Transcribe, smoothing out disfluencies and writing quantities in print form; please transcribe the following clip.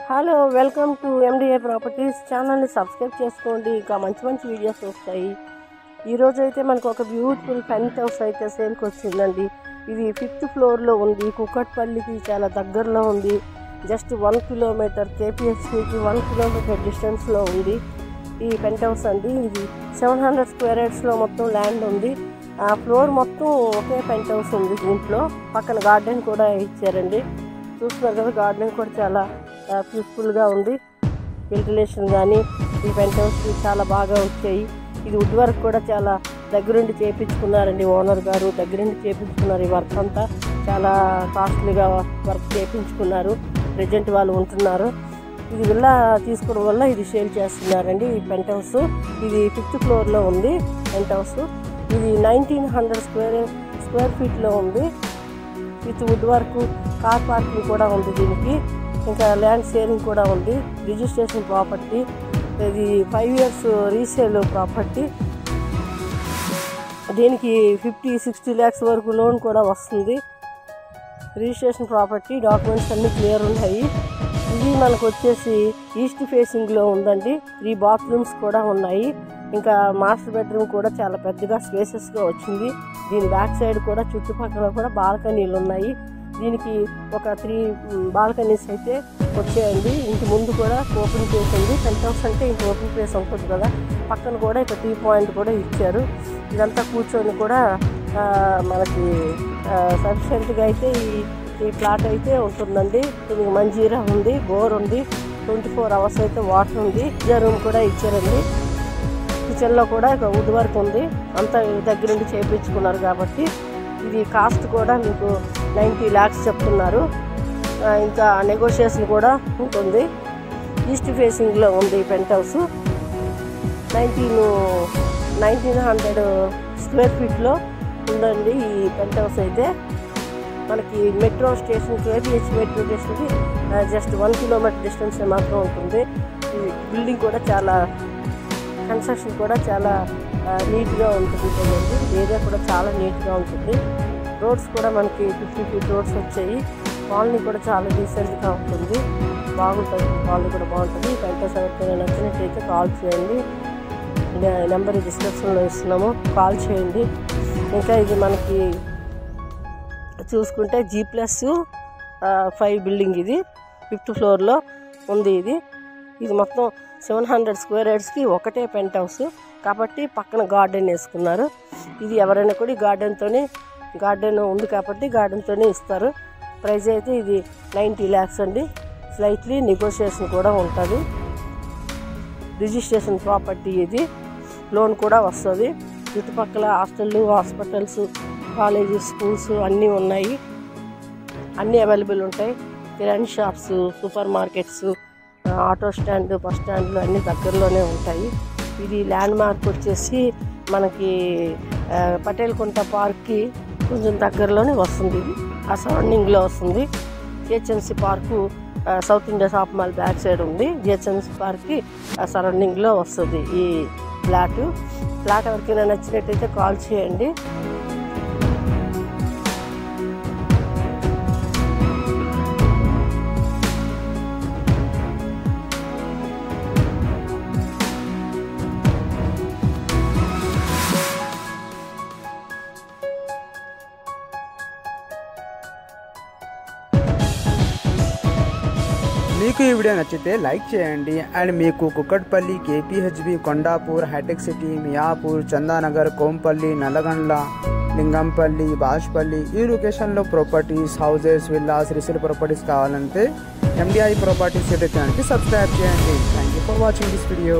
Hello, welcome to MDA properties. ఛానల్ని subscribe చేసుకోండి, ఇంకా మంచి మంచి వీడియోస్ వస్తాయి. ఈరోజు అయితే మనకు ఒక బ్యూటిఫుల్ పెంట్ హౌస్ అయితే సేల్కి వచ్చిందండి. ఇది 5th ఫ్లోర్లో ఉంది. కుకట్పల్లికి చాలా దగ్గరలో ఉంది. జస్ట్ 1 కిలోమీటర్ KPHPకి 1 కిలోమీటర్ డిస్టెన్స్లో ఉంది ఈ పెంట్ హౌస్ అండి. ఇది 700 స్క్వేర్ యార్డ్స్లో మొత్తం ల్యాండ్ ఉంది. ఆ ఫ్లోర్ మొత్తం ఒకే పెంట్ హౌస్ ఉంది. దీంట్లో పక్కన గార్డెన్ కూడా ఇచ్చారండి. చూస్తున్నారు కదా, గార్డెన్ కూడా చాలా పీస్ఫుల్గా ఉంది. వెంటిలేషన్ కానీ ఈ పెంట్ హౌస్కి చాలా బాగా వచ్చాయి. ఇది వుడ్ వర్క్ కూడా చాలా దగ్గరుండి చేయించుకున్నారండి. ఓనర్ గారు దగ్గరుండి చేయించుకున్నారు. ఈ వర్క్ అంతా చాలా కాస్ట్లీగా వర్క్ చేయించుకున్నారు. ప్రజెంట్ వాళ్ళు ఉంటున్నారు. ఇది విల్లా తీసుకోవడం వల్ల ఇది సేల్ చేస్తున్నారండి. ఈ పెంట్ హౌస్ ఇది 5th ఫ్లోర్లో ఉంది. పెంట్ హౌస్ ఇది 1900 స్క్వేర్ ఫీట్లో ఉంది. With wood work, car parking కూడా ఉంది దీనికి. ఇంకా ల్యాండ్ షేరింగ్ కూడా ఉంది. Registration property. ఇది 5 years రీసేల్ ప్రాపర్టీ. దీనికి 50-60 lakhs వరకు లోన్ కూడా వస్తుంది. రిజిస్ట్రేషన్ ప్రాపర్టీ, డాక్యుమెంట్స్ అన్నీ క్లియర్ ఉన్నాయి. ఇది మనకు వచ్చేసి ఈస్ట్ ఫేసింగ్లో ఉందండి. 3 bathrooms కూడా ఉన్నాయి. ఇంకా మాస్టర్ బెడ్రూమ్ కూడా చాలా పెద్దగా స్పేసెస్గా వచ్చింది. దీని బ్యాక్ సైడ్ కూడా చుట్టుపక్కల కూడా బాల్కనీలు ఉన్నాయి. దీనికి ఒక 3 బాల్కనీస్ అయితే వచ్చాయండి. ఇంటి ముందు కూడా ఓపెన్ ప్లేస్ ఉంది. పెంట్ హౌస్ అంటే ఇంక ఓపెన్ ప్లేస్ ఉంటుంది కదా. పక్కన కూడా ఇక టీ పాయింట్ కూడా ఇచ్చారు. ఇదంతా కూర్చొని కూడా మనకి సఫిషియెంట్గా అయితే ఈ ప్లాట్ అయితే ఉంటుందండి. దీనికి మంజీరా ఉంది, బోర్ ఉంది, 24 hours అయితే వాటర్ ఉంది. రూమ్ కూడా ఇచ్చారండి. కిచెన్లో కూడా ఇక వుడ్ వర్క్ ఉంది. అంతా దగ్గరుండి చేయించుకున్నారు కాబట్టి ఇది కాస్ట్ కూడా మీకు 90 lakhs చెప్తున్నారు. ఇంకా నెగోషియేషన్ కూడా ఉంటుంది. ఈస్ట్ ఫేసింగ్లో ఉంది ఈ పెంట్ హౌస్. 1900 స్క్వేర్ ఫీట్లో ఉందండి ఈ పెంట్ హౌస్ అయితే. మనకి మెట్రో స్టేషన్, KPH మెట్రో స్టేషన్కి జస్ట్ 1 kilometer డిస్టెన్స్ మాత్రం ఉంటుంది. ఈ బిల్డింగ్ కూడా చాలా, కన్స్ట్రక్షన్ కూడా చాలా నీట్గా ఉంటుంది. ఏరియా కూడా చాలా నీట్గా ఉంటుంది. రోడ్స్ కూడా మనకి 50 feet రోడ్స్ వచ్చాయి. కాలనీ కూడా చాలా డీసెంట్గా ఉంటుంది, బాగుంటుంది. కాలనీ కూడా బాగుంటుంది. పెంట్ హౌస్ ఎవరికైనా నచ్చినట్టయితే కాల్ చేయండి. నెంబర్ డిస్క్రిప్షన్లో ఇస్తున్నాము, కాల్ చేయండి. ఇంకా ఇది మనకి చూసుకుంటే G+5 బిల్డింగ్. ఇది 5th ఫ్లోర్లో ఉంది. ఇది మొత్తం 700 స్క్వేర్ యార్డ్స్కి ఒకటే పెంట్ హౌస్ కాబట్టి పక్కన గార్డెన్ వేసుకున్నారు. ఇది ఎవరైనా కూడా గార్డెన్ ఉంది కాబట్టి గార్డెన్తోనే ఇస్తారు. ప్రైస్ అయితే ఇది 90 lakhs అండి. స్లైట్లీ నెగోషియేషన్ కూడా ఉంటుంది. Registration property. ఇది లోన్ కూడా వస్తుంది. చుట్టుపక్కల హాస్పిటల్స్, కాలేజెస్, స్కూల్స్ అన్నీ ఉన్నాయి. అన్నీ అవైలబుల్ ఉంటాయి. Kirana shops, super markets, auto stand, bus స్టాండ్లు అన్నీ దగ్గరలోనే ఉంటాయి. ఇది ల్యాండ్ మార్క్ వచ్చేసి మనకి పటేల్ కుంట పార్క్కి కొంచెం దగ్గరలోనే వస్తుంది. ఇది ఆ సరౌండింగ్లో వస్తుంది. GHMC park south India shop mall back side ఉంది. GHMC పార్క్కి సరౌండింగ్లో వస్తుంది ఈ ఫ్లాట్. ఎవరికైనా నచ్చినట్టయితే కాల్ చేయండి. మీకు ఈ వీడియో నచ్చితే లైక్ చేయండి. అండ్ మీకు కుకట్పల్లి, KPHB, కొండాపూర్, హైటెక్ సిటీ, మియాపూర్, చందానగర్, కోంపల్లి, నల్లగండ్ల, లింగంపల్లి, బాష్పల్లి ఈ లొకేషన్లో properties, houses, villas, resale properties కావాలంటే MDI ప్రాపర్టీస్ ఛానల్కి సబ్స్క్రైబ్ చేయండి. Thank you for watching this video.